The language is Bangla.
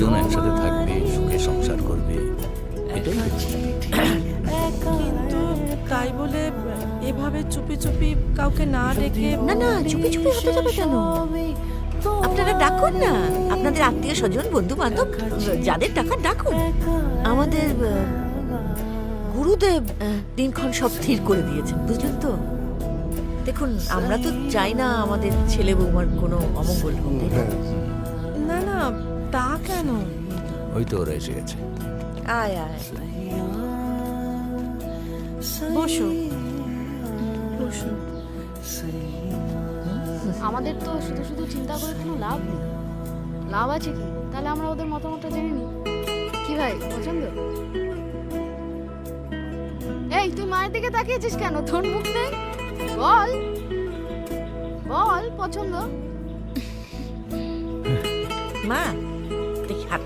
দুজন একসাথে থাকবে, সুখে সংসার করবে, এটাই হচ্ছে। কিন্তু তাই বলে এভাবে চুপি চুপি কাউকে না ডেকে না না, চুপি চুপি হতে যাবে কেন? আপনারা ডাকুন না, আপনাদের আত্মীয় স্বজন বন্ধু বান্ধব যাদের টাকা ডাকুন। আমাদের গুরুদেব দিনক্ষণ সব স্থির করে দিয়েছেন, বুঝলেন তো? দেখুন, আমরা তো চাই না আমাদের ছেলে বৌমার কোনো অমঙ্গল হোক। না না, তা কেন? ওই তো ওরা এসে গেছে। আয় আয়, বসো বসো। আমাদের তো শুধু শুধু চিন্তা করে কোনো লাভ নেই। লাভ আছে কি? তাহলে আমরা ওদের মতামতটা জেনে নিই। কি ভাই, পছন্দ? এই, তুই মায়ের দিকে তাকিয়েছিস কেন? তোর মুখ নেই? বল বল, পছন্দ? মা দেখি হাত